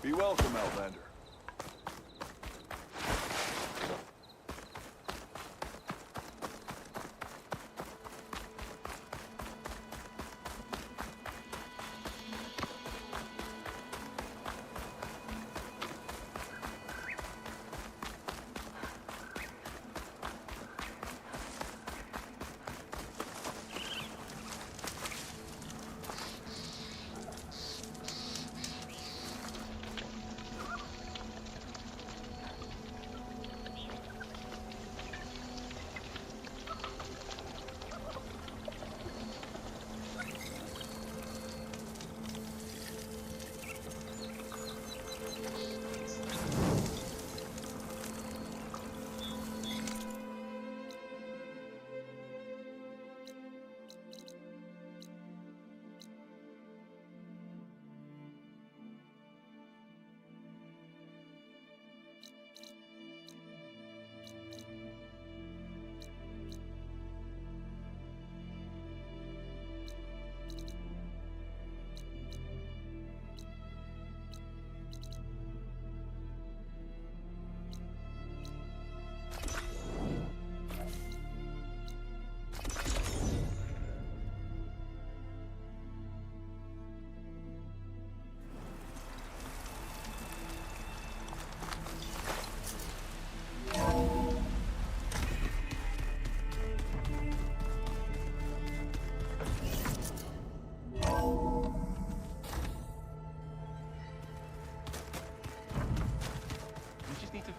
Be welcome, Outlander.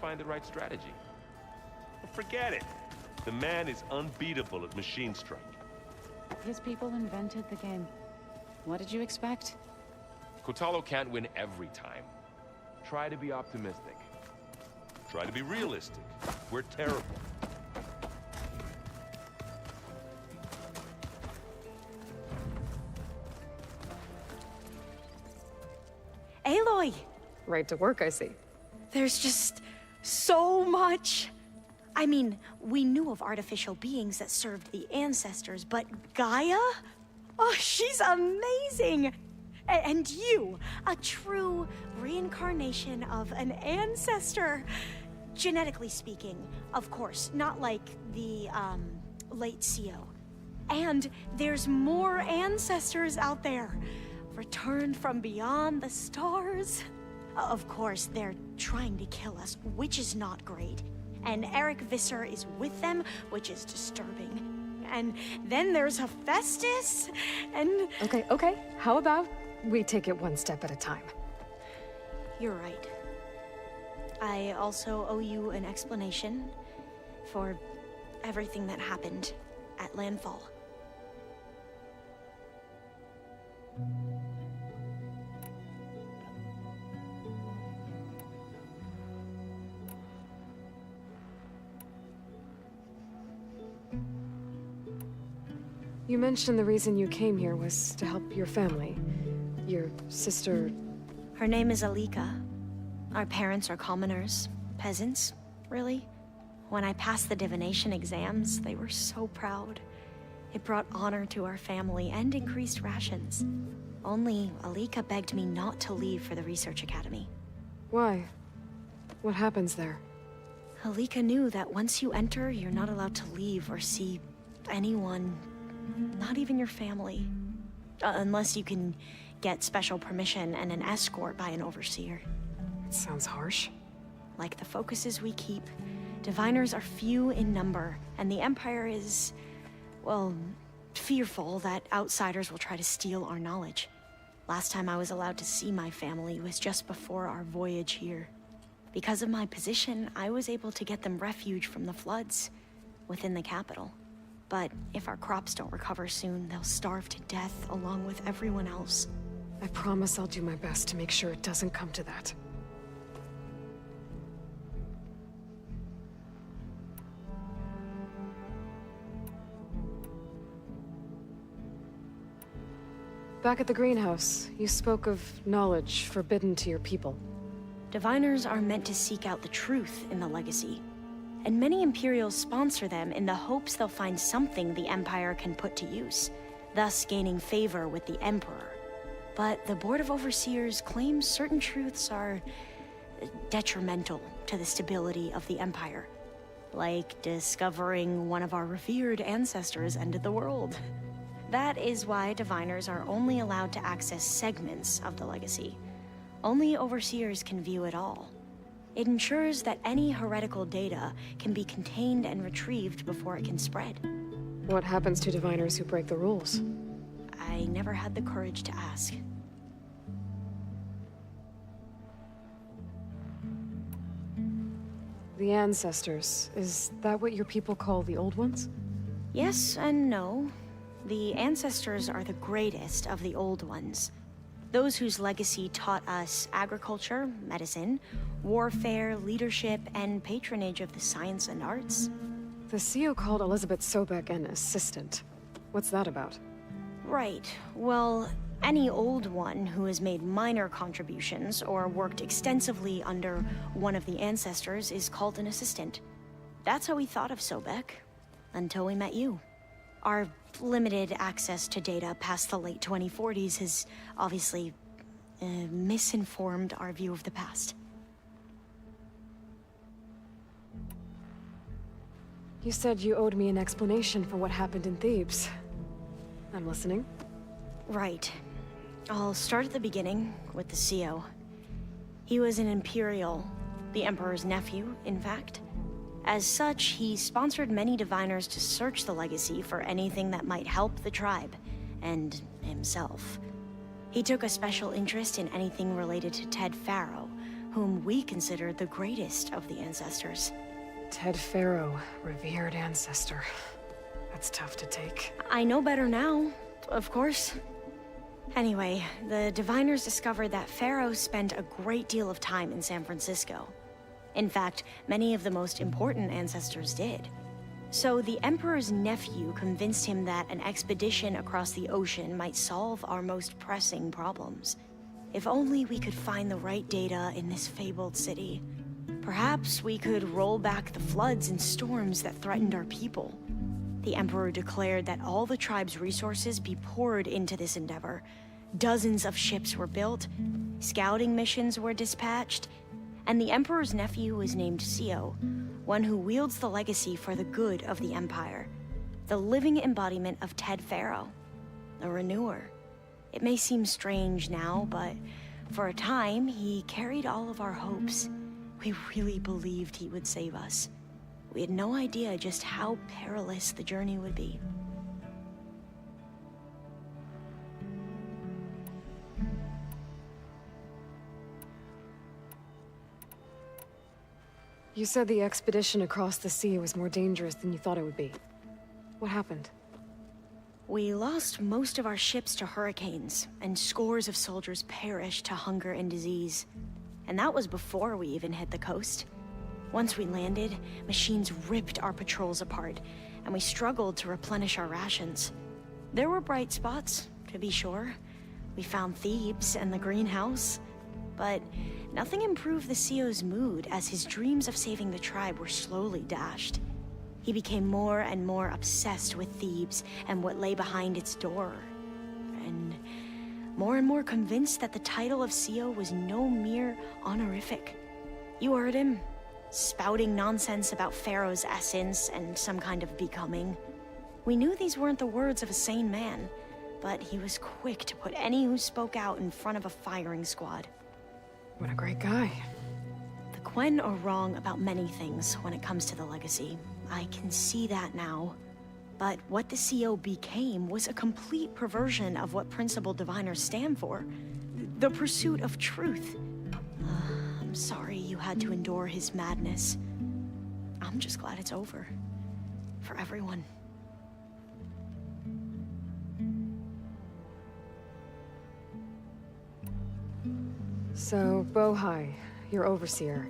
Find the right strategy. Forget it. The man is unbeatable at machine strike. His people invented the game. What did you expect? Kotalo can't win every time. Try to be optimistic. Try to be realistic. We're terrible. Aloy! Right to work, I see. There's just so much. I mean, we knew of artificial beings that served the ancestors, but Gaia? Oh, she's amazing! And you, a true reincarnation of an ancestor. Genetically speaking, of course, not like the, late CO. And there's more ancestors out there, returned from beyond the stars. Of course, they're trying to kill us, which is not great. And Eric Visser is with them, which is disturbing. And then there's Hephaestus, and... Okay. How about we take it one step at a time? You're right. I also owe you an explanation for everything that happened at Landfall. You mentioned the reason you came here was to help your family. Your sister... Her name is Alika. Our parents are commoners. Peasants, really. When I passed the divination exams, they were so proud. It brought honor to our family and increased rations. Only Alika begged me not to leave for the research academy. Why? What happens there? Alika knew that once you enter, you're not allowed to leave or see anyone. Not even your family. Unless you can get special permission and an escort by an overseer. It sounds harsh. Like the focuses we keep, diviners are few in number, and the Empire is, well, fearful that outsiders will try to steal our knowledge. Last time I was allowed to see my family was just before our voyage here. Because of my position, I was able to get them refuge from the floods within the capital. But if our crops don't recover soon, they'll starve to death along with everyone else. I promise I'll do my best to make sure it doesn't come to that. Back at the greenhouse, you spoke of knowledge forbidden to your people. Diviners are meant to seek out the truth in the legacy. And many Imperials sponsor them in the hopes they'll find something the Empire can put to use, thus gaining favor with the Emperor. but the Board of Overseers claims certain truths are detrimental to the stability of the Empire. Like discovering one of our revered ancestors ended the world. That is why diviners are only allowed to access segments of the legacy. Only Overseers can view it all. It ensures that any heretical data can be contained and retrieved before it can spread. What happens to diviners who break the rules? I never had the courage to ask. The ancestors, is that what your people call the old ones? Yes and no. The ancestors are the greatest of the old ones. Those whose legacy taught us agriculture, medicine, warfare, leadership, and patronage of the science and arts. The CEO called Elizabeth Sobek an assistant. What's that about? Right. Well, any old one who has made minor contributions or worked extensively under one of the ancestors is called an assistant. That's how we thought of Sobek, until we met you. Our limited access to data past the late 2040s has obviously misinformed our view of the past. You said you owed me an explanation for what happened in Thebes. I'm listening. Right. I'll start at the beginning with the CEO. He was an Imperial, the Emperor's nephew, in fact. As such, he sponsored many diviners to search the legacy for anything that might help the tribe, and himself. He took a special interest in anything related to Ted Faro, whom we consider the greatest of the ancestors. Ted Faro, revered ancestor. That's tough to take. I know better now, of course. Anyway, the diviners discovered that Faro spent a great deal of time in San Francisco. In fact, many of the most important ancestors did. So the Emperor's nephew convinced him that an expedition across the ocean might solve our most pressing problems. If only we could find the right data in this fabled city. Perhaps we could roll back the floods and storms that threatened our people. The Emperor declared that all the tribe's resources be poured into this endeavor. Dozens of ships were built, scouting missions were dispatched, and the Emperor's nephew was named CEO, one who wields the legacy for the good of the Empire. The living embodiment of Ted Faro, a renewer. It may seem strange now, but for a time, he carried all of our hopes. We really believed he would save us. We had no idea just how perilous the journey would be. You said the expedition across the sea was more dangerous than you thought it would be. What happened? We lost most of our ships to hurricanes, and scores of soldiers perished to hunger and disease. And that was before we even hit the coast. Once we landed, machines ripped our patrols apart, and we struggled to replenish our rations. There were bright spots, to be sure. We found Thebes and the greenhouse, but nothing improved the CEO's mood as his dreams of saving the tribe were slowly dashed. He became more and more obsessed with Thebes and what lay behind its door, and more convinced that the title of CEO was no mere honorific. You heard him, spouting nonsense about Pharaoh's essence and some kind of becoming. We knew these weren't the words of a sane man, but he was quick to put any who spoke out in front of a firing squad. What a great guy. The Quen are wrong about many things when it comes to the legacy. I can see that now. But what the CEO became was a complete perversion of what principled diviners stand for. The pursuit of truth. I'm sorry you had to endure his madness. I'm just glad it's over. For everyone. So, Bohai, your overseer.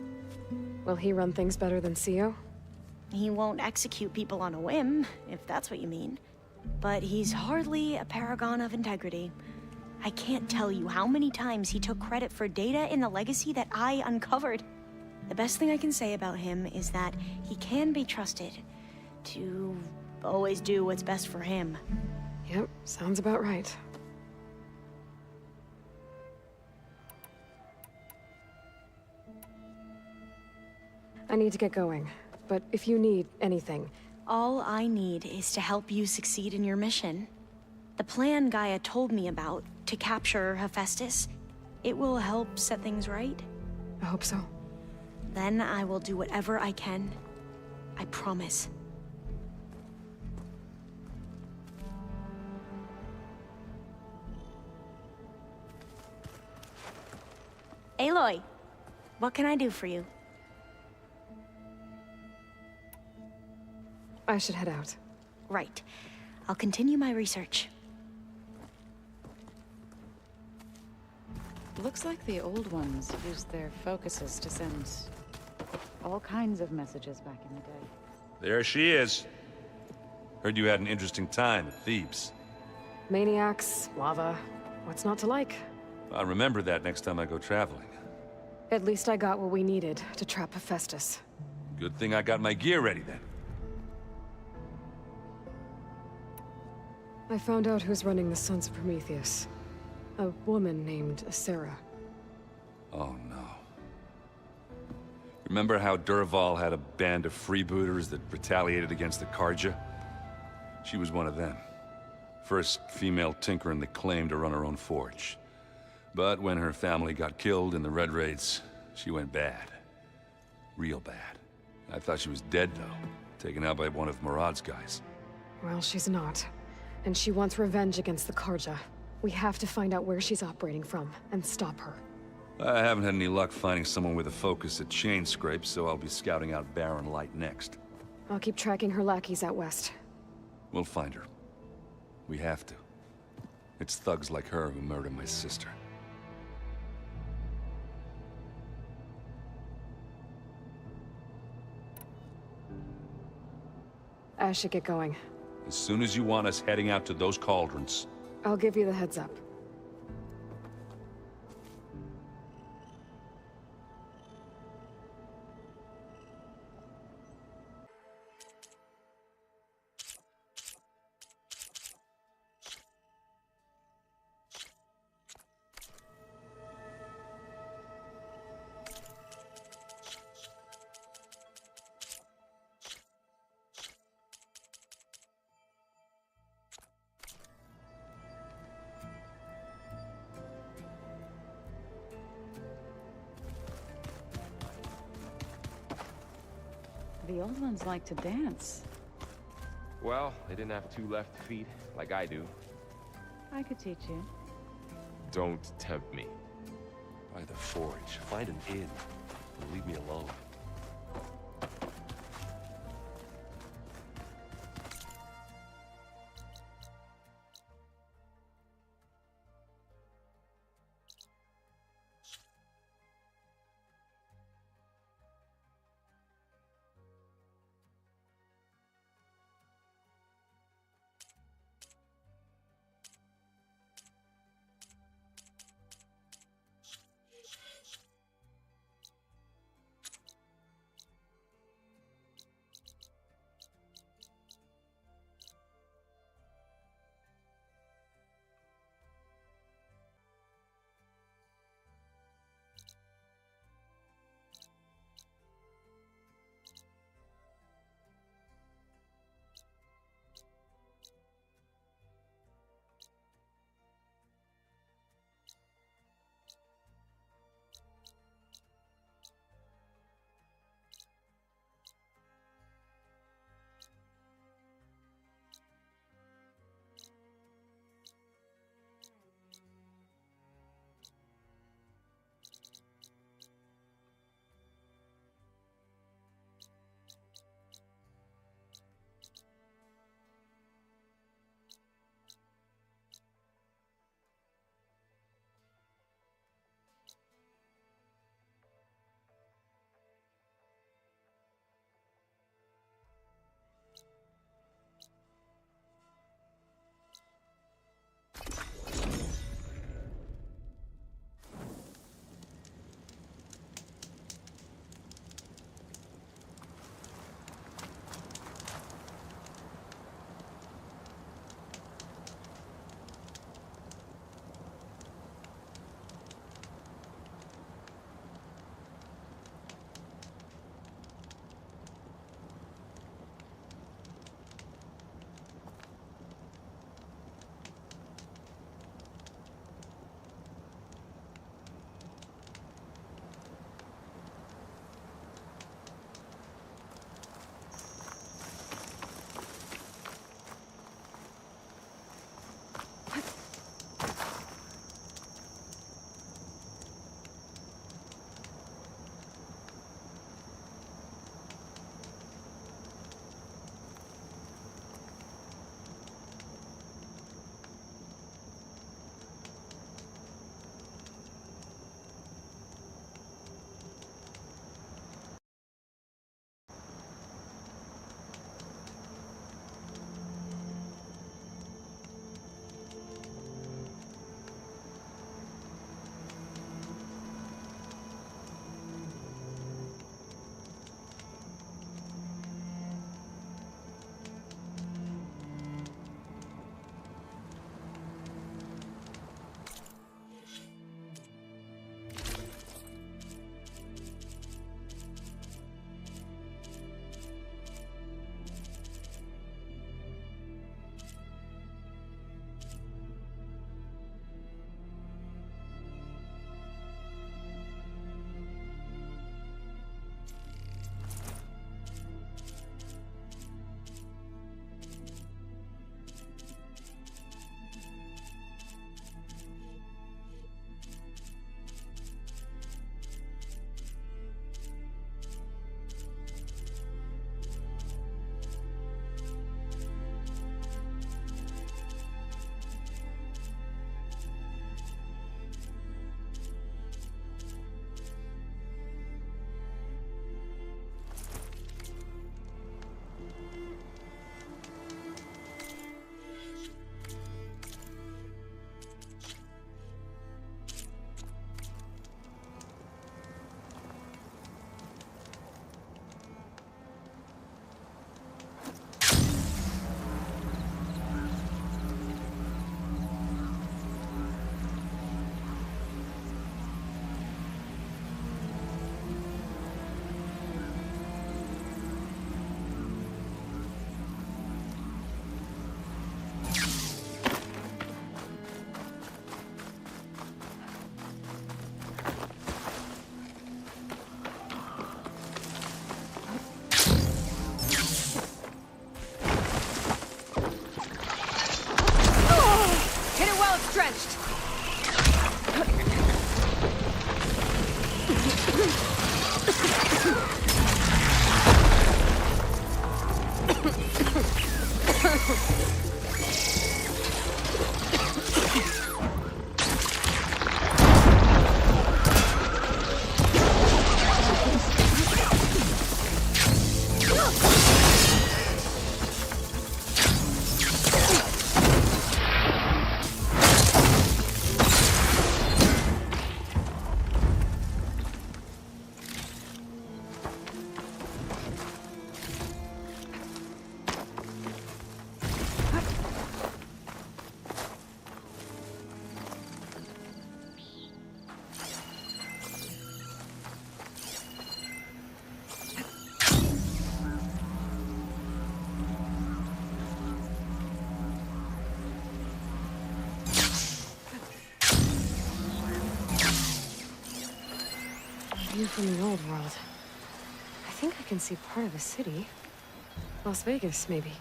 Will he run things better than CEO? He won't execute people on a whim, if that's what you mean. But he's hardly a paragon of integrity. I can't tell you how many times he took credit for data in the legacy that I uncovered. The best thing I can say about him is that he can be trusted to always do what's best for him. Yep, sounds about right. I need to get going. But if you need anything... All I need is to help you succeed in your mission. The plan Gaia told me about, to capture Hephaestus, it will help set things right. I hope so. Then I will do whatever I can. I promise. Aloy, what can I do for you? I should head out. Right. I'll continue my research. Looks like the old ones used their focuses to send all kinds of messages back in the day. There she is. Heard you had an interesting time at Thebes. Maniacs, lava, what's not to like? I'll remember that next time I go traveling. At least I got what we needed to trap Hephaestus. Good thing I got my gear ready then. I found out who's running the Sons of Prometheus. A woman named Sarah. Oh no. Remember how Durval had a band of freebooters that retaliated against the Karja? She was one of them. First female tinker in the claim to run her own forge. But when her family got killed in the Red Raids, she went bad. Real bad. I thought she was dead though, taken out by one of Murad's guys. Well, she's not. And she wants revenge against the Karja. We have to find out where she's operating from, and stop her. I haven't had any luck finding someone with a focus at chain scrapes, so I'll be scouting out Barren Light next. I'll keep tracking her lackeys out west. We'll find her. We have to. It's thugs like her who murdered my sister. I should get going. As soon as you want us heading out to those cauldrons. I'll give you the heads up. The old ones like to dance. Well, they didn't have two left feet, like I do. I could teach you. Don't tempt me. By the forge, find an inn, and leave me alone. view from the old world. I think I can see part of the city. Las Vegas, maybe.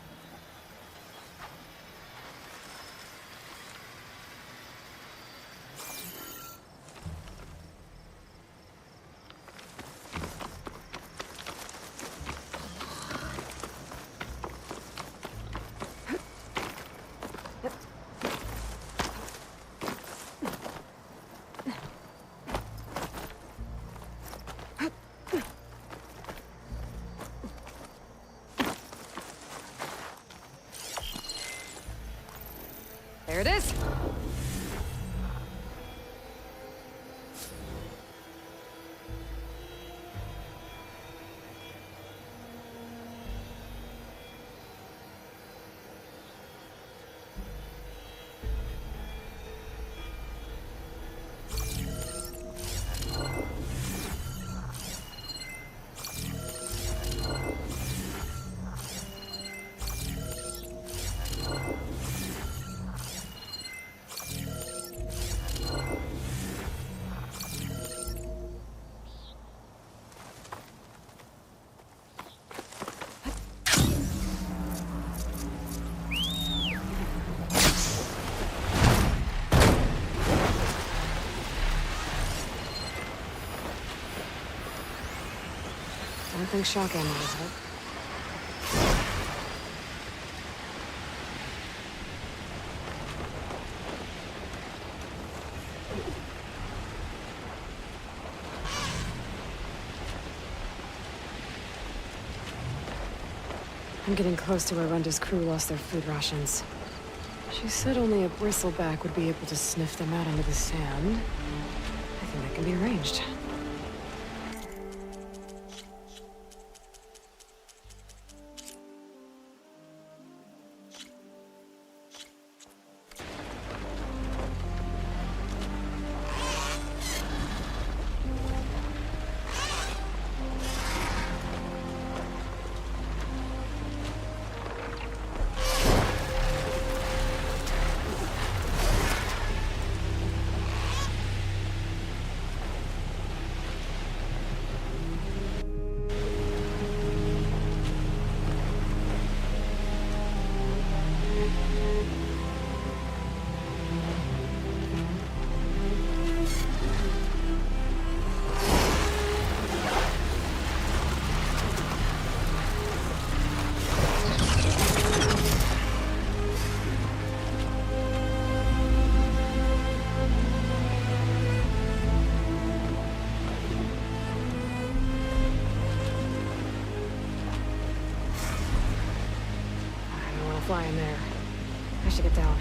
There it is! I don't think shock ammo will help. I'm getting close to where Runda's crew lost their food rations. She said only a bristleback would be able to sniff them out into the sand. I think that can be arranged. Fly in there. I should get down.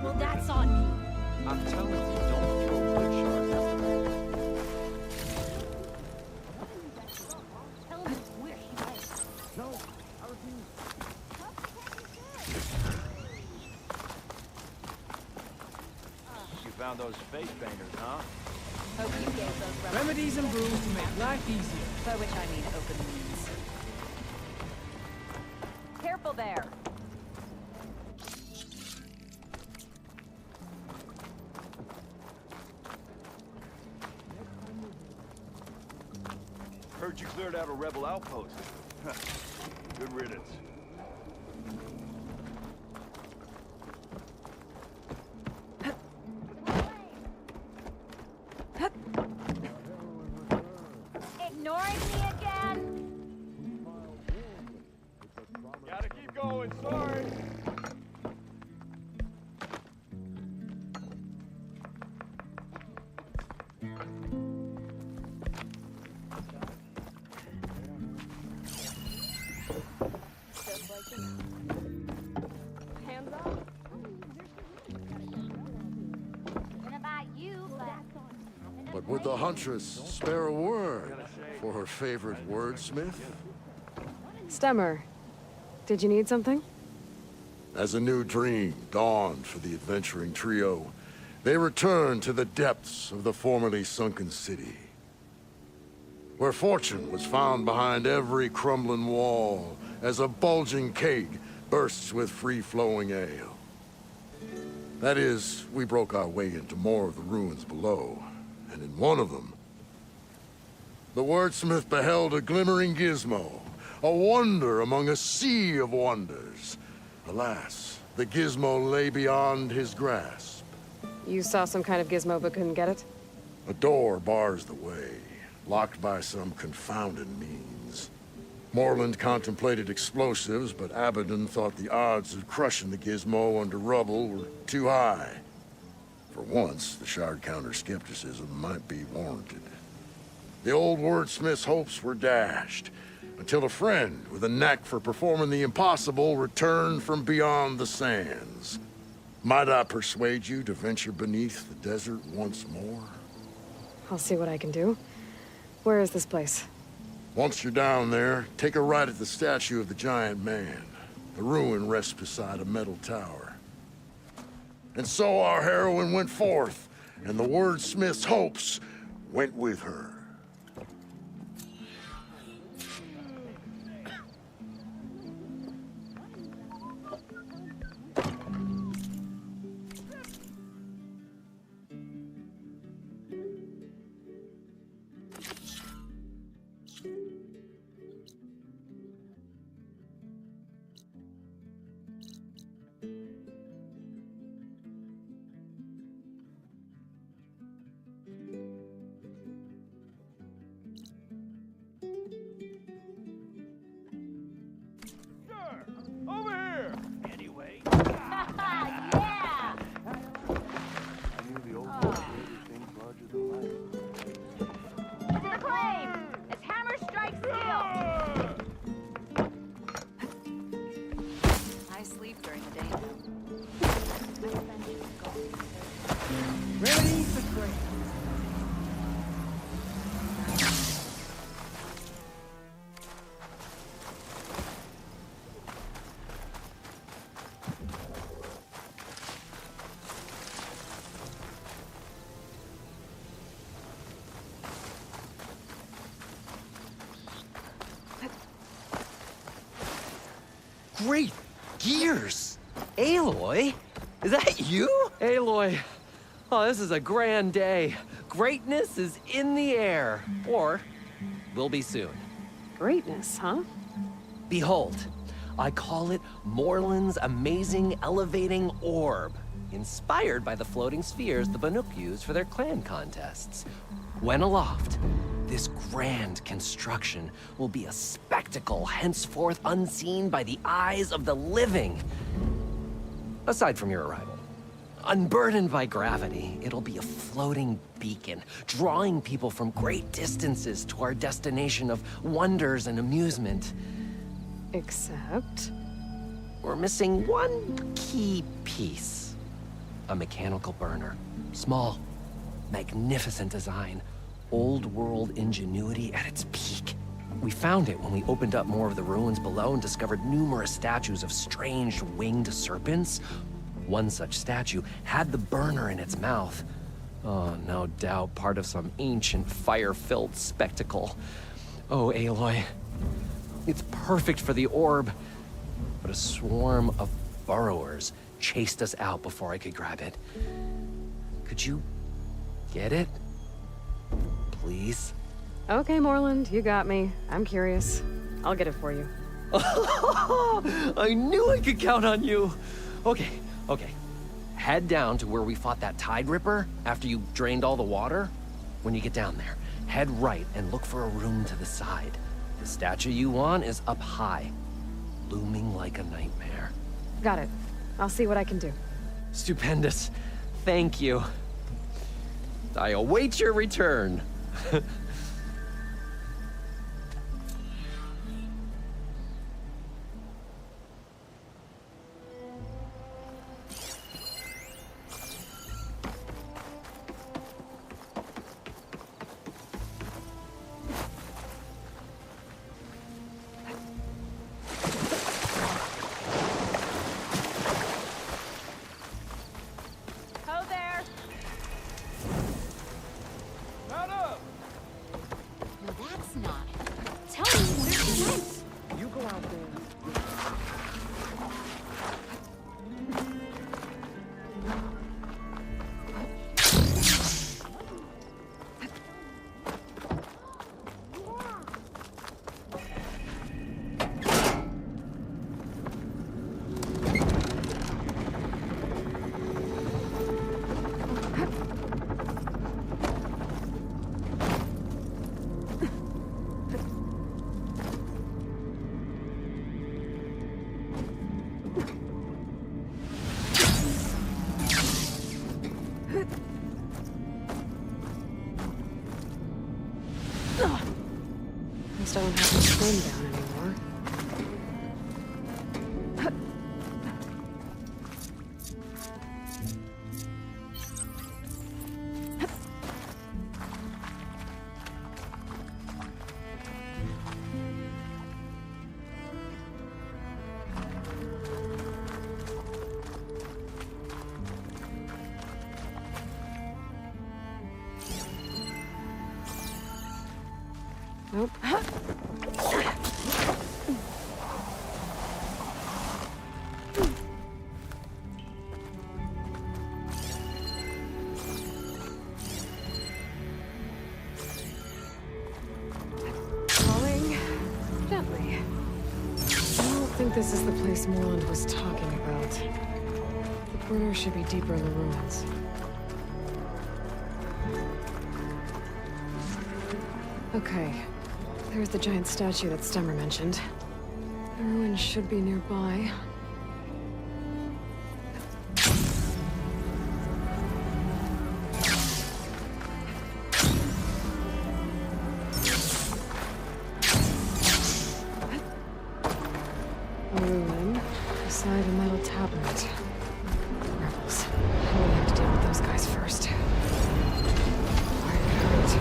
Well, that's on me. I'm telling you, don't throw wood shards after her. Tell me where he went. No, I refuse. You found those face painters, huh? Hope you gave those Remedies and brews to make life easier. by which I mean open wounds. Careful there. Heard you cleared out a rebel outpost. Good riddance. Ignoring me again? Gotta keep going, sorry. Just would the Huntress spare a word for her favorite wordsmith? Stemmer, did you need something? As a new dream dawned for the adventuring trio, they returned to the depths of the formerly sunken city, where fortune was found behind every crumbling wall as a bulging keg bursts with free-flowing ale. That is, we broke our way into more of the ruins below, and in one of them, the wordsmith beheld a glimmering gizmo, a wonder among a sea of wonders. Alas, the gizmo lay beyond his grasp. You saw some kind of gizmo but couldn't get it? A door bars the way, locked by some confounded means. Morland contemplated explosives, but Abaddon thought the odds of crushing the gizmo under rubble were too high. For once, the Shard counter-skepticism might be warranted. The old wordsmith's hopes were dashed, until a friend with a knack for performing the impossible returned from beyond the sands. Might I persuade you to venture beneath the desert once more? I'll see what I can do. Where is this place? Once you're down there, take a right at the statue of the giant man. The ruin rests beside a metal tower. And so our heroine went forth, and the wordsmith's hopes went with her. Over here! Anyway. Yeah! The claim! As hammer strikes steel! I sleep during the day now. Ready for training. Great gears! Aloy? Is that you? Aloy, oh, this is a grand day. Greatness is in the air. Or will be soon. Greatness, huh? Behold, I call it Morland's amazing elevating orb, inspired by the floating spheres the Banuk used for their clan contests. When aloft, this grand construction will be a spectacle henceforth unseen by the eyes of the living. Aside from your arrival. Unburdened by gravity, it'll be a floating beacon, drawing people from great distances to our destination of wonders and amusement. Except... We're missing one key piece. A mechanical burner. Small, magnificent design. Old-world ingenuity at its peak. We found it when we opened up more of the ruins below and discovered numerous statues of strange winged serpents. One such statue had the burner in its mouth. Oh, no doubt part of some ancient fire-filled spectacle. Oh, Aloy. It's perfect for the orb. But a swarm of burrowers chased us out before I could grab it. Could you get it? Please? Okay, Morland, you got me. I'm curious. I'll get it for you. I knew I could count on you. Okay. Head down to where we fought that Tide Ripper after you drained all the water. When you get down there, head right and look for a room to the side. The statue you want is up high, looming like a nightmare. Got it. I'll see what I can do. Stupendous. Thank you. I await your return. least I don't have to swim down anymore. Nope. Falling gently. I don't think this is the place Moreland was talking about. The burner should be deeper in the ruins. Okay. There's the giant statue that Stemmer mentioned. The ruins should be nearby. A ruin beside a metal tabernet. Rebels. I'm gonna have to deal with those guys first. Alright.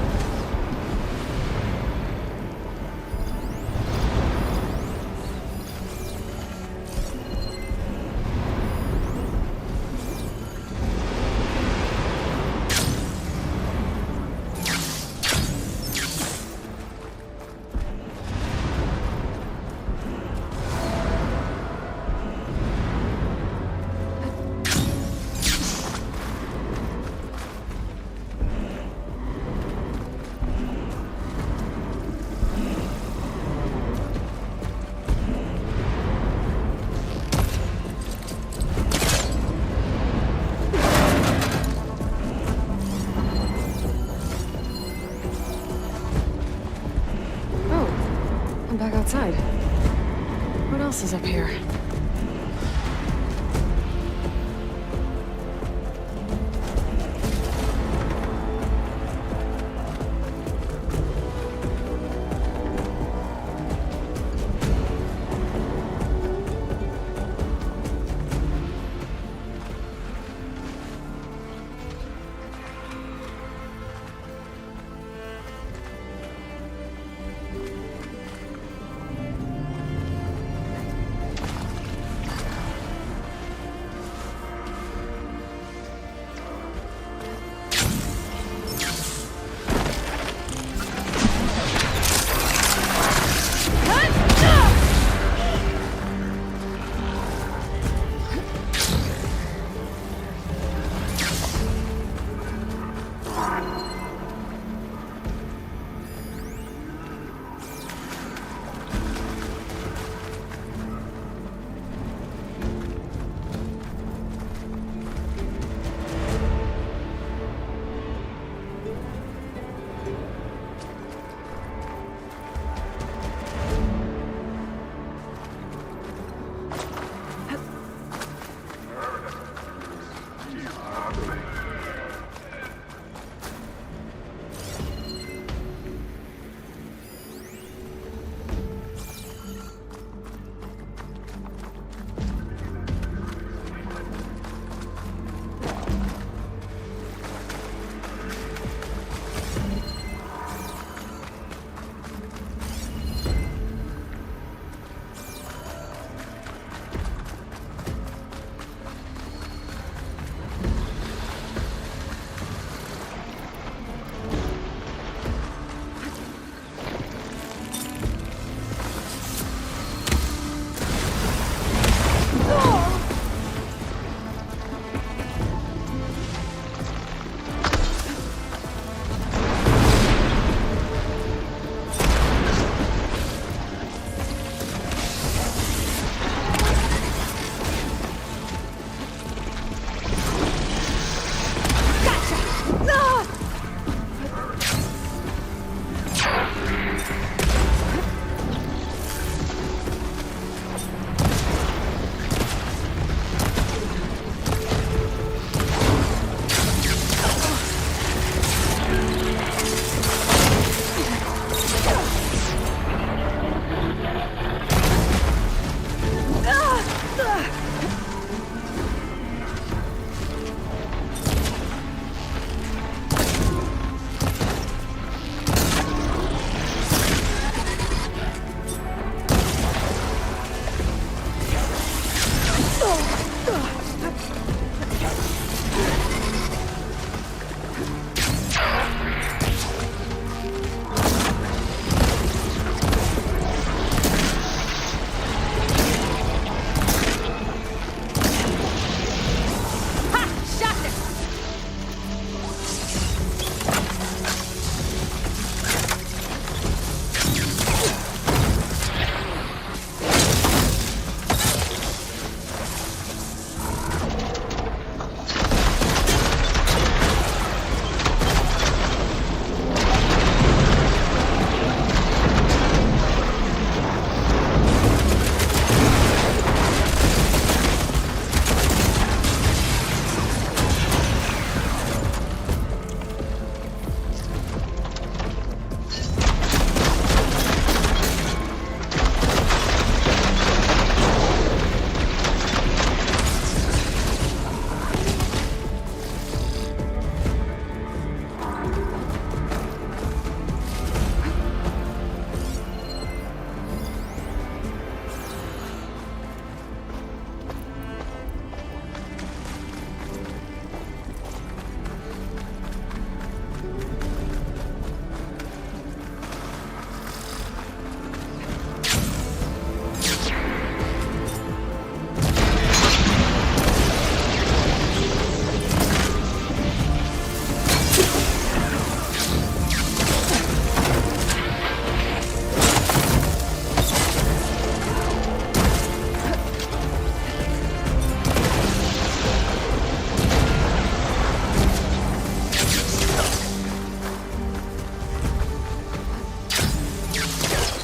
I'm back outside. What else is up here?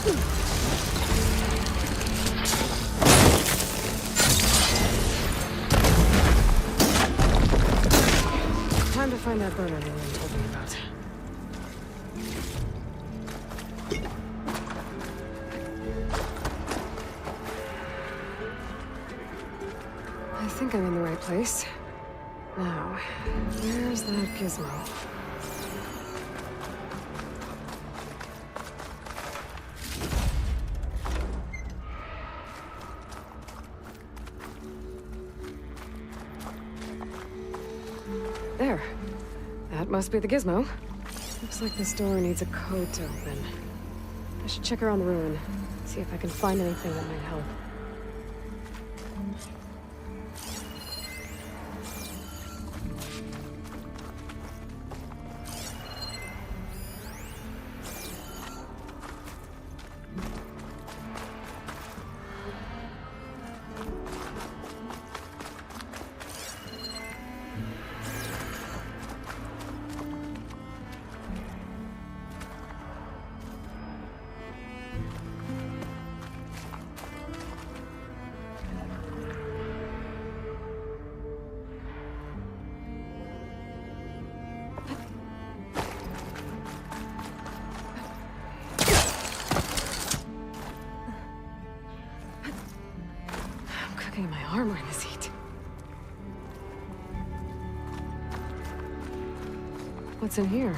Time to find that burner Lillian told me about. I think I'm in the right place. Now, where's that gizmo? There. That must be the gizmo. Looks like this door needs a code to open. I should check around the ruin, see if I can find anything that might help. My armor in this heat. What's in here?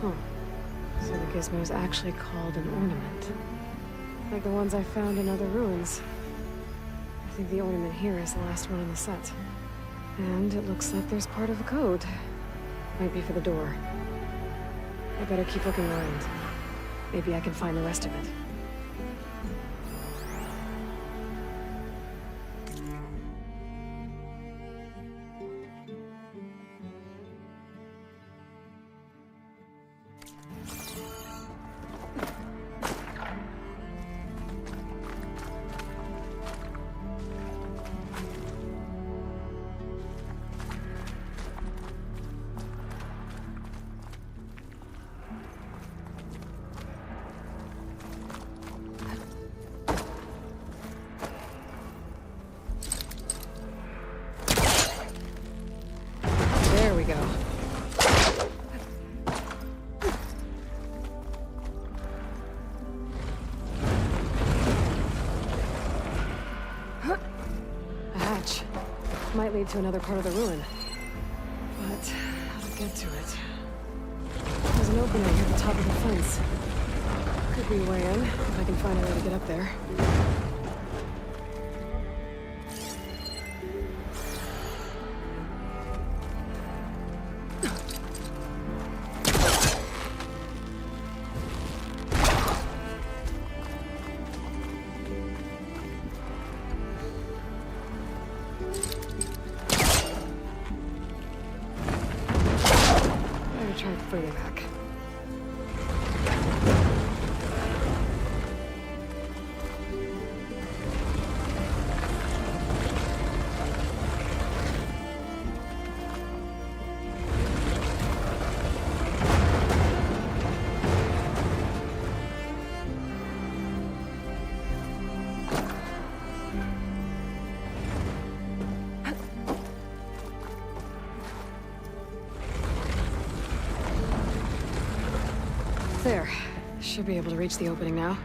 Huh. So the gizmo is actually called an ornament. Like the ones I found in other ruins. I think the ornament here is the last one in the set. And it looks like there's part of a code. Might be for the door. I better keep looking around. Maybe I can find the rest of it. There we go. A hatch. Might lead to another part of the ruin. But how to get to it? There's an opening at the top of the fence. Could be a way in, if I can find a way to get up there. Better try further back. There. Should be able to reach the opening now.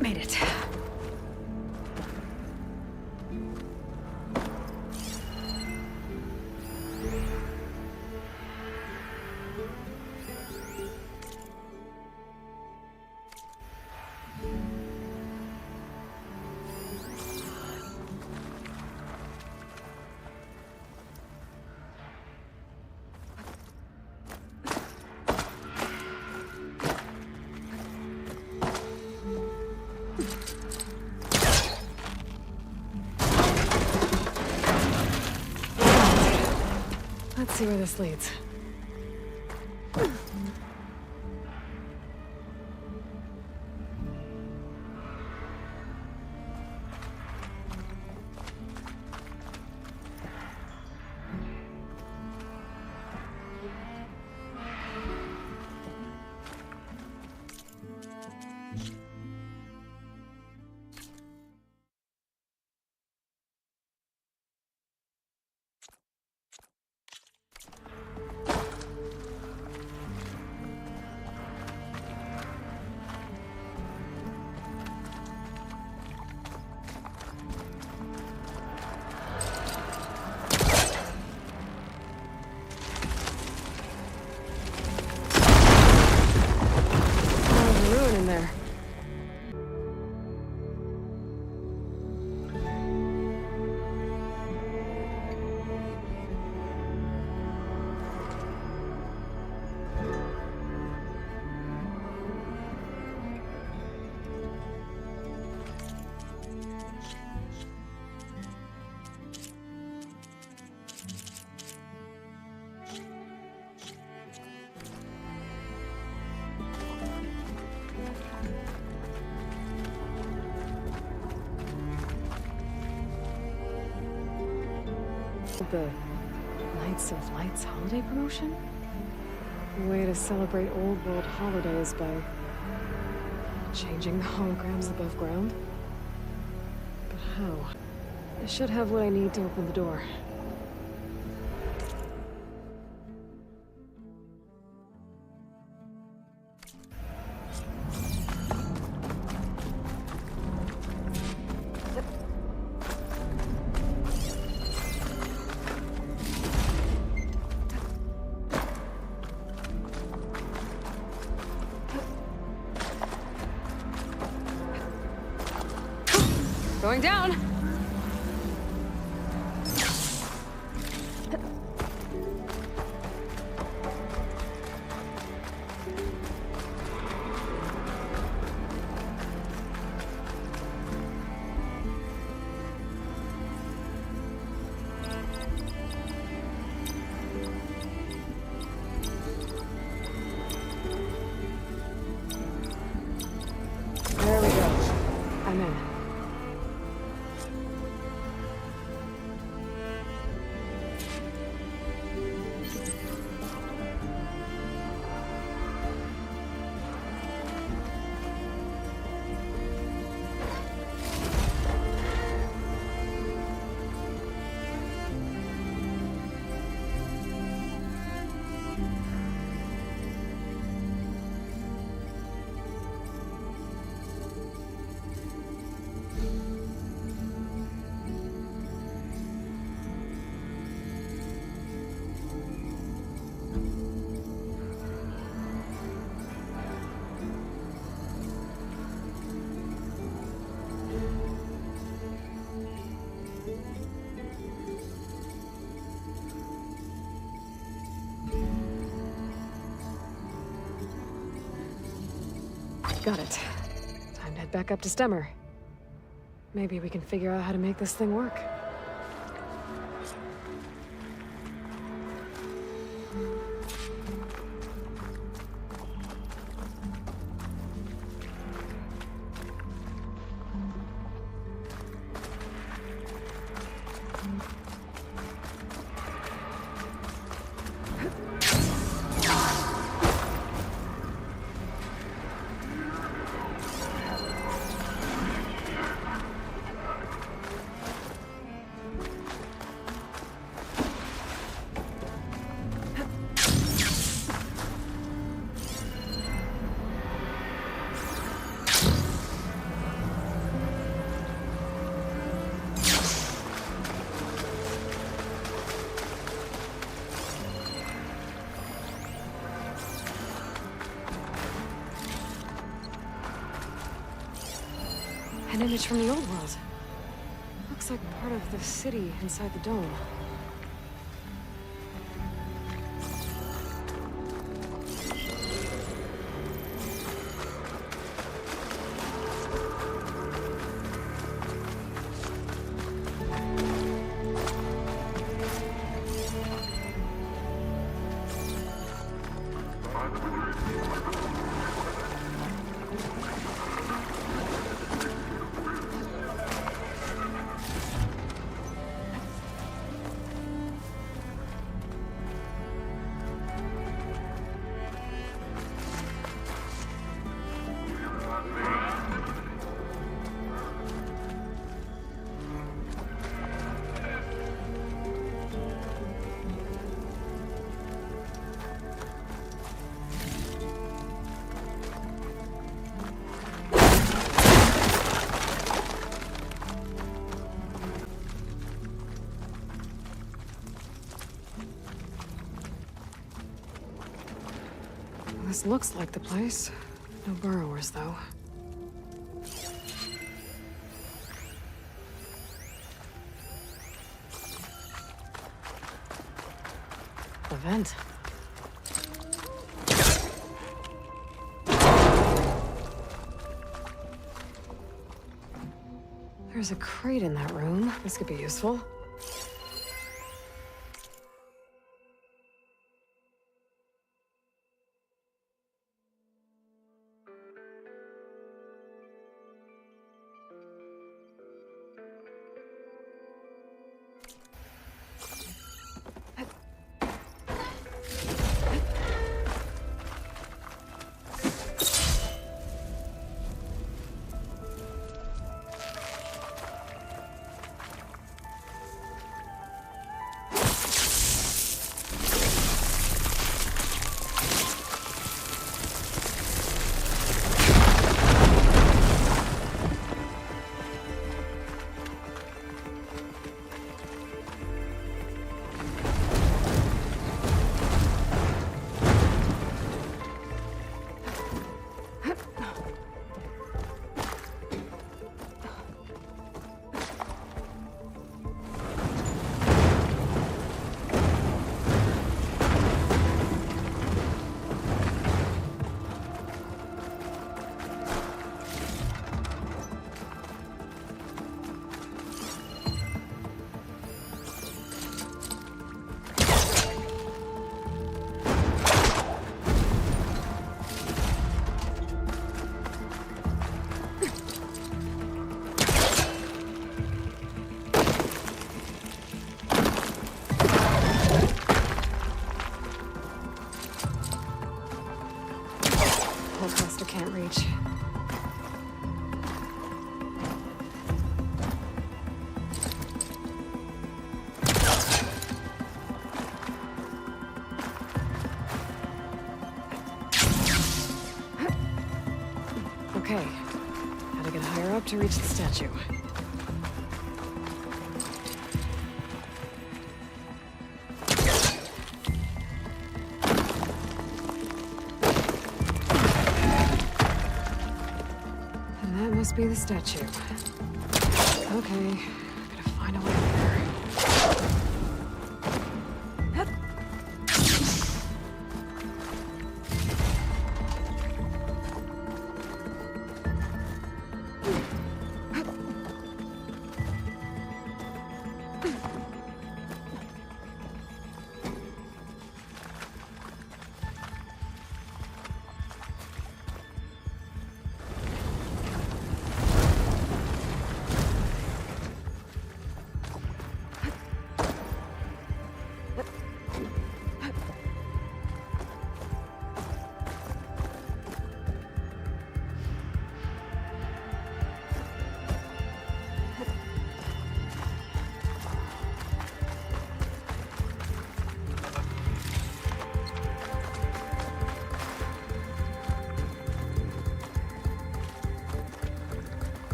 Made it. Let's see where this leads. The Knights of Lights holiday promotion? A way to celebrate old world holidays by changing the holograms above ground? But how? I should have what I need to open the door. Going down! There we go. I'm in. Got it. Time to head back up to Stemmer. Maybe we can figure out how to make this thing work. An image from the old world. Looks like part of the city inside the dome. This looks like the place. No burrowers, though. A vent. There's a crate in that room. This could be useful. poor Buster can't reach. Okay, gotta get higher up to reach the statue. And that must be the statue. Okay, gotta find a way up there.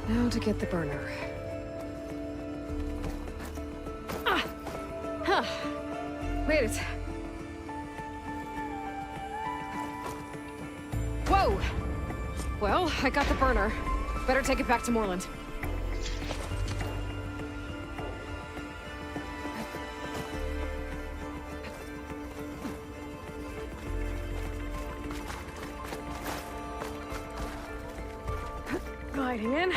Now to get the burner. Ah! Huh. Wait it. Whoa! Well, I got the burner. Better take it back to Moreland. Gliding in.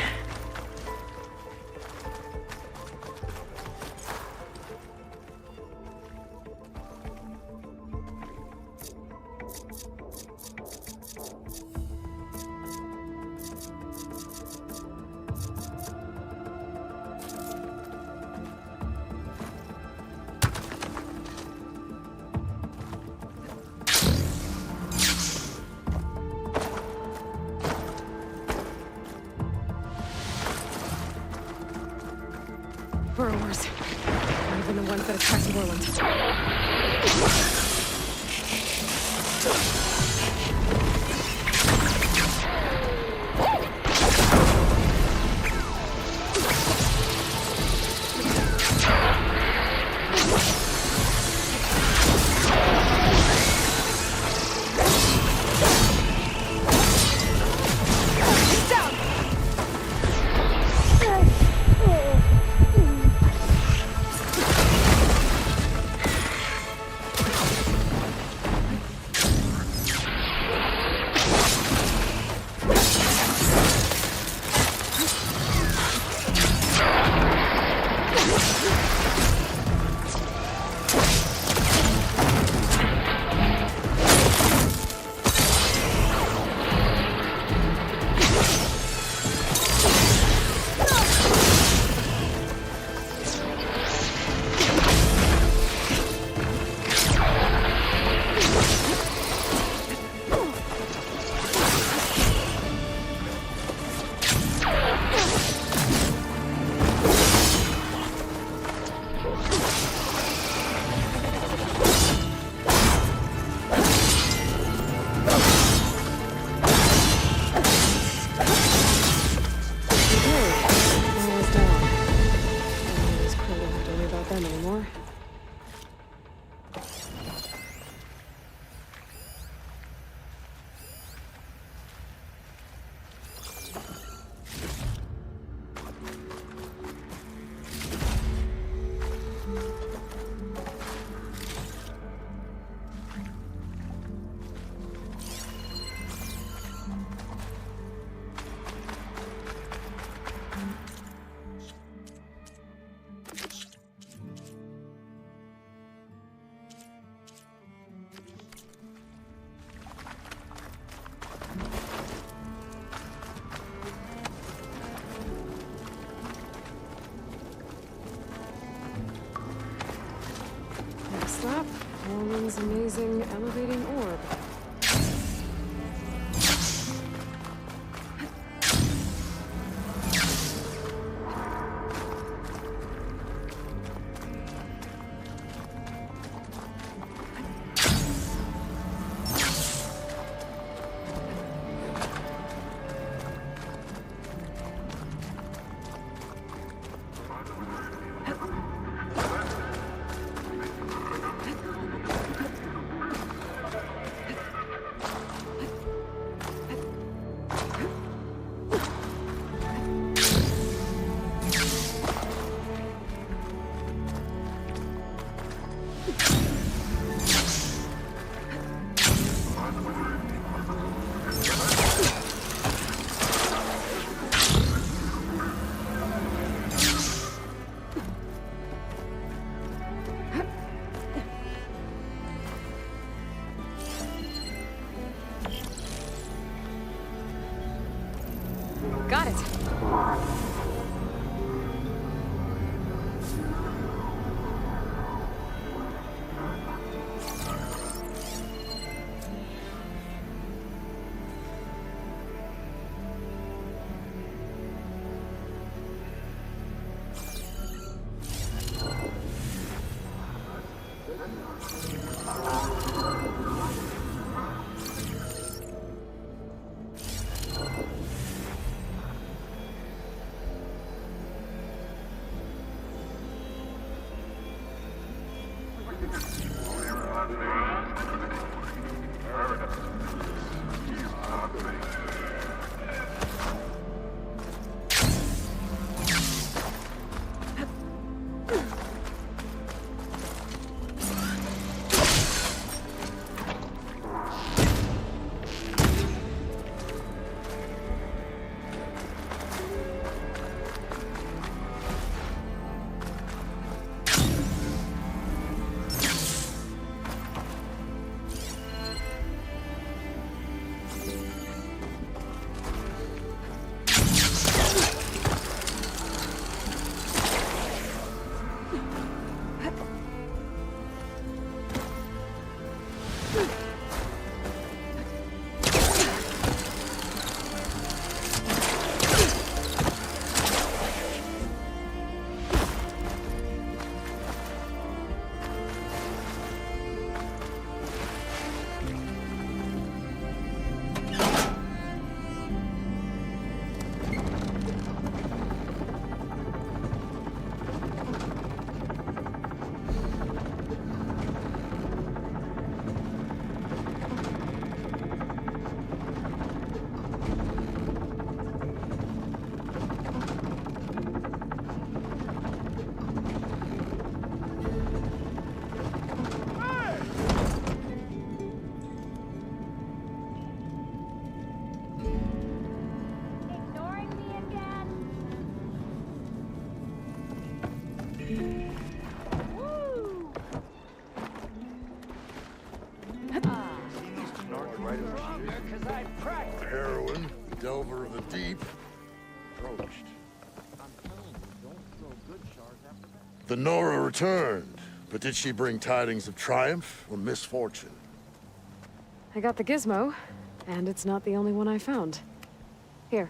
Burrowers. Not even the ones that attacked Moreland. What's that? Mormon's amazing elevating orb. Got it. Heroine, delver of the deep, approached. The Nora returned, but did she bring tidings of triumph or misfortune? I got the gizmo, and it's not the only one I found. Here.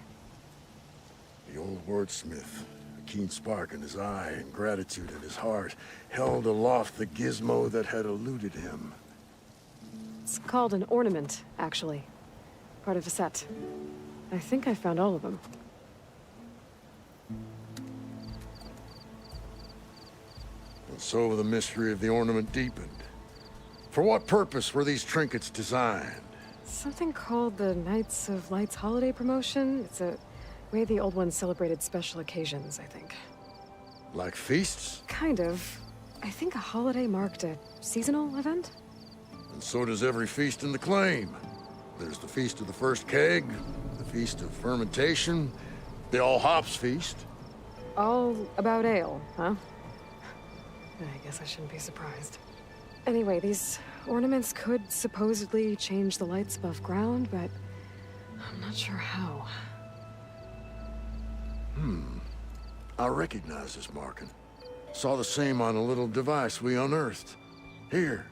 The old wordsmith, a keen spark in his eye and gratitude in his heart, held aloft the gizmo that had eluded him. It's called an ornament, actually. Part of a set. I think I found all of them. And so the mystery of the ornament deepened. For what purpose were these trinkets designed? Something called the Knights of Light's holiday promotion. It's a way the old ones celebrated special occasions, I think. Like feasts? Kind of. I think a holiday marked a seasonal event? And so does every feast in the claim. There's the Feast of the First Keg, the Feast of Fermentation, the All Hops Feast. All about ale, huh? I guess I shouldn't be surprised. Anyway, these ornaments could supposedly change the lights above ground, but I'm not sure how. I recognize this marking. Saw the same on a little device we unearthed. Here.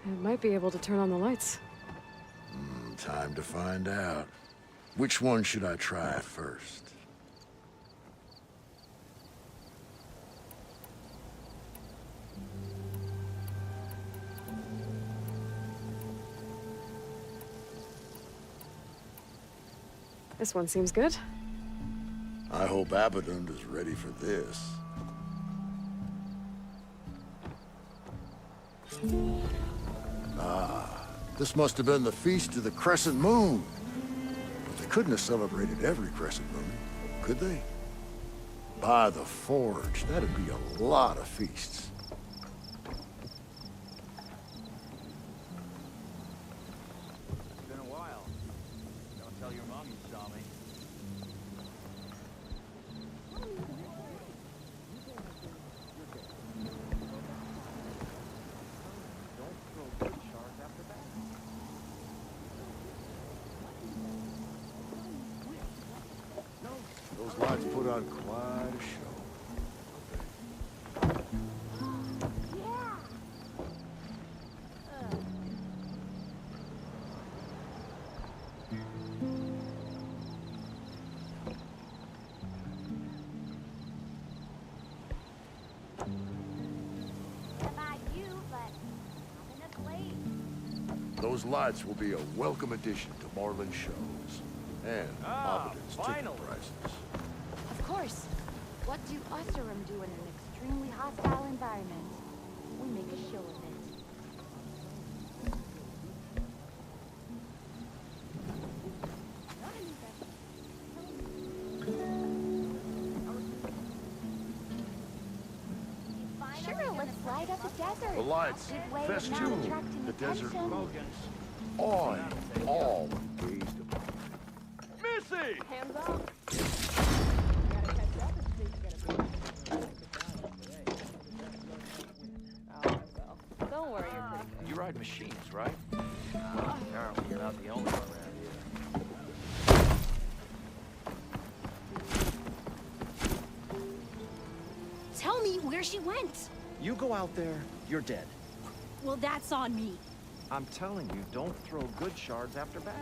It might be able to turn on the lights. Time to find out. Which one should I try first? This one seems good. I hope Abaddon is ready for this. This must have been the Feast of the Crescent Moon. But they couldn't have celebrated every Crescent Moon, could they? By the Forge, that'd be a lot of feasts. It's been a while. Don't tell your mom you saw me. Don't throw good shards after that. Those lights put on quite a show. Those lights will be a welcome addition to Marlin's shows. And Abaddon's ticket finally. prices. Of course. What do Oseram do in an extremely hostile environment? We make a show of it. Sure, let's light up the desert. The lights Good way of not festoon attracting the desert attention. rodents. Awing all who gazed upon it. Missy! Hands up. Don't worry, you're pretty good. You ride machines, right? Apparently you're not the only one around here. Tell me where she went. You go out there, you're dead. Well, that's on me. I'm telling you, don't throw good shards after bad.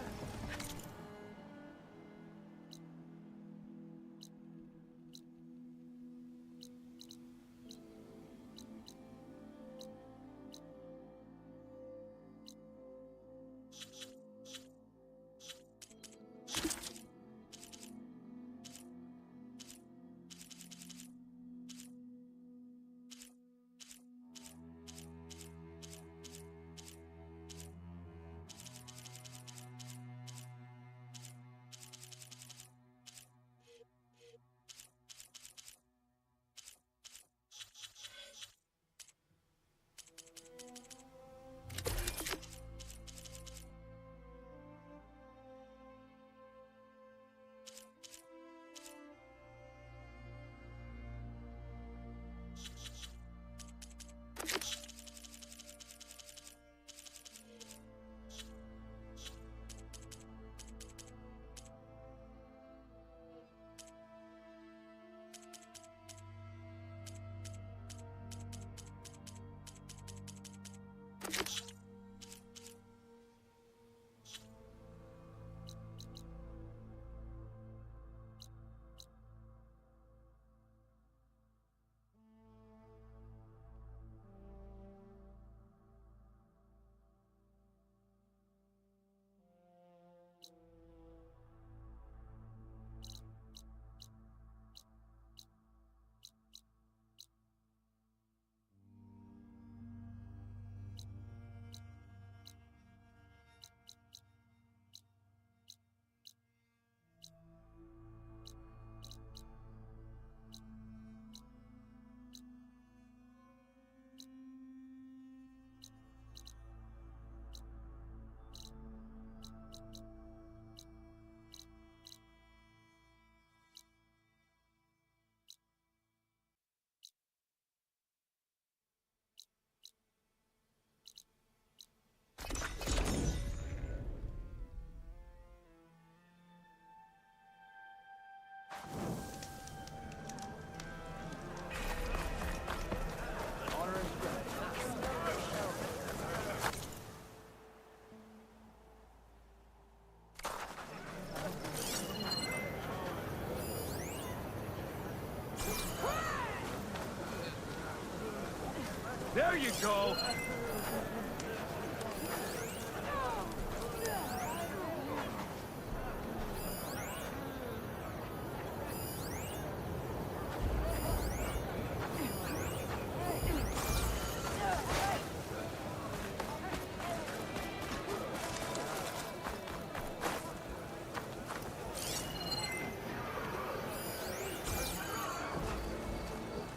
There you go!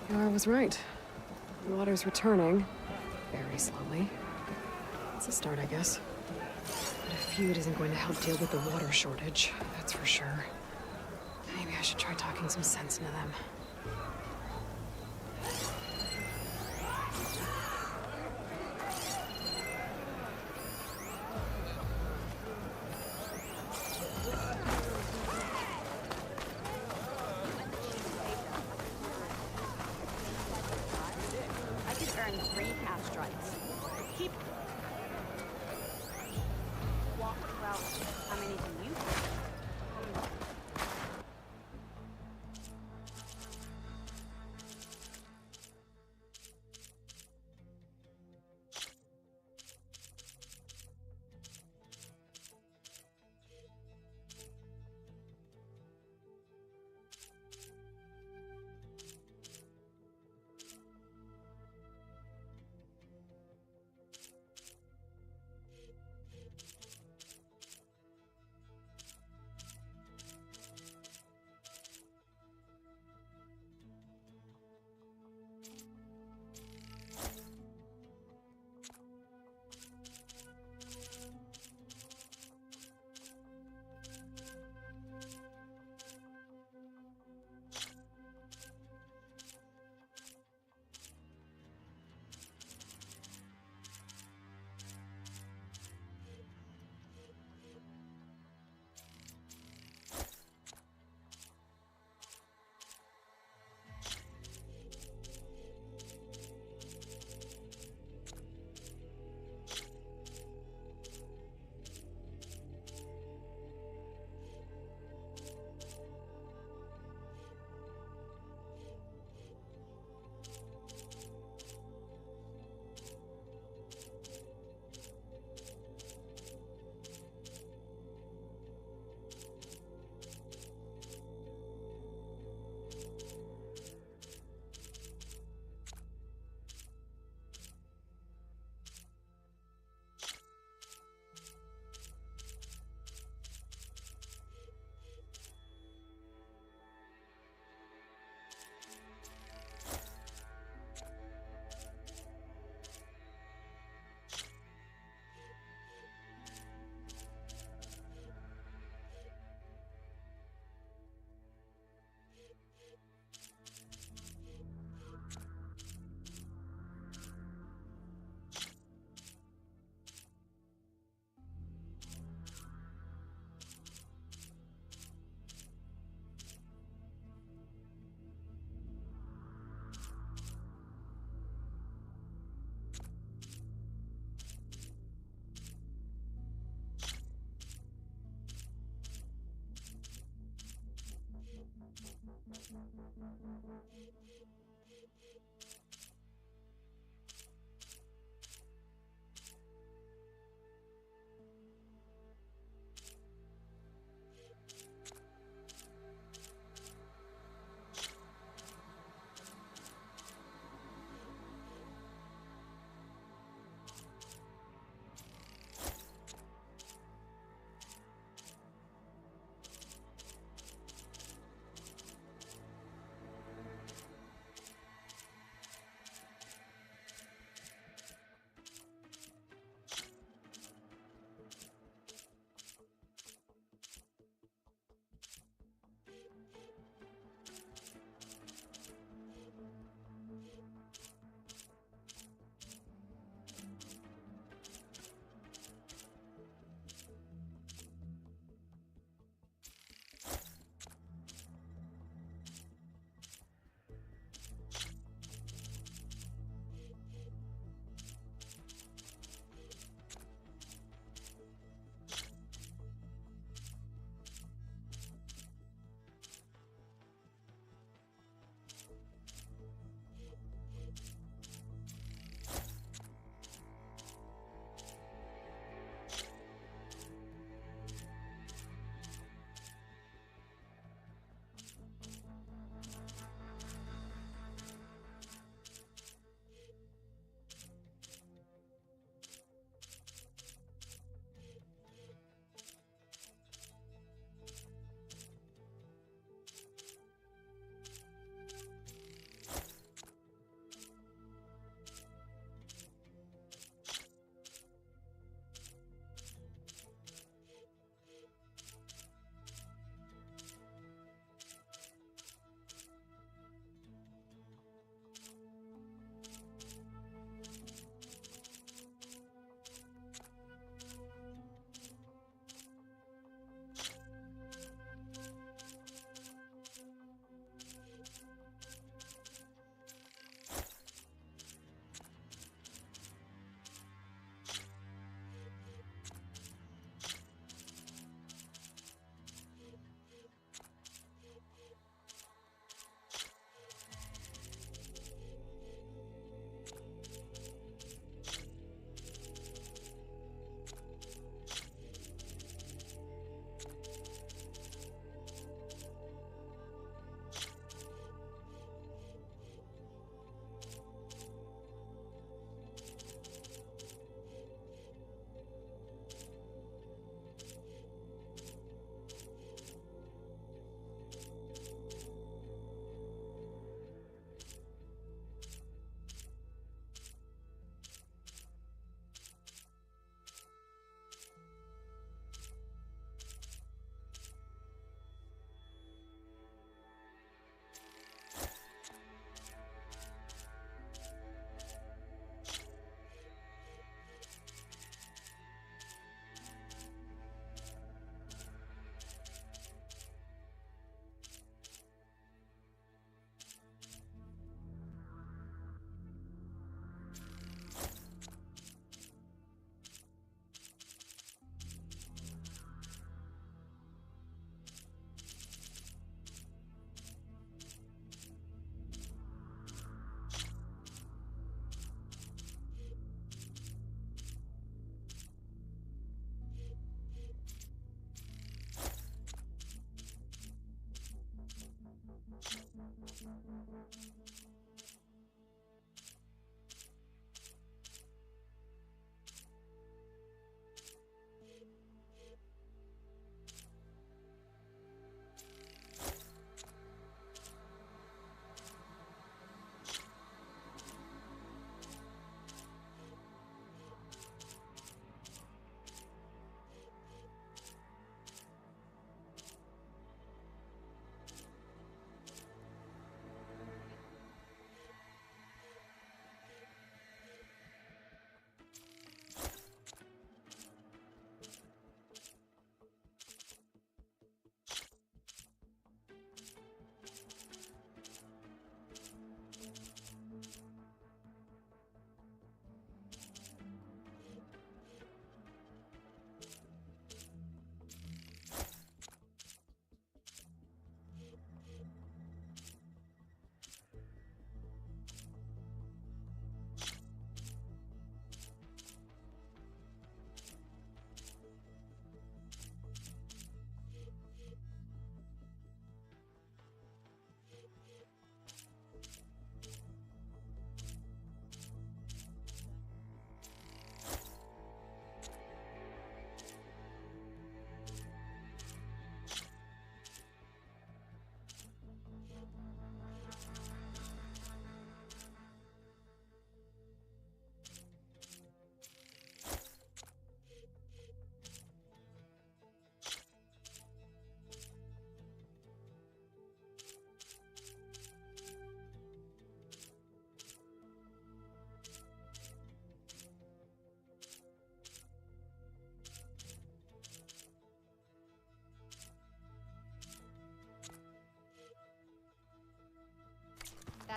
Yara was right. The water's returning. Very slowly. It's a start, I guess. But a feud isn't going to help deal with the water shortage, that's for sure. Maybe I should try talking some sense into them. I could earn 3 cash strikes. Keep. Well, how many do you?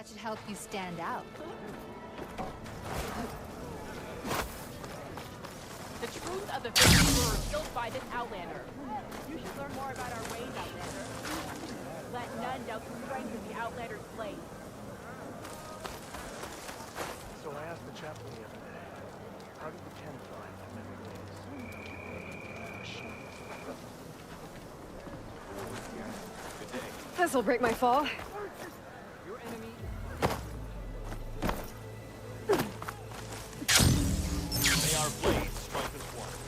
That should help you stand out. The truth of the victims were revealed by this Outlander. You should learn more about our ways, Outlander. Let none doubt the strength of the Outlander's blade. So I asked the chaplain the other day, how did the 10 find that many Good day. This'll break my fall. Your enemy. May our blades strike as one.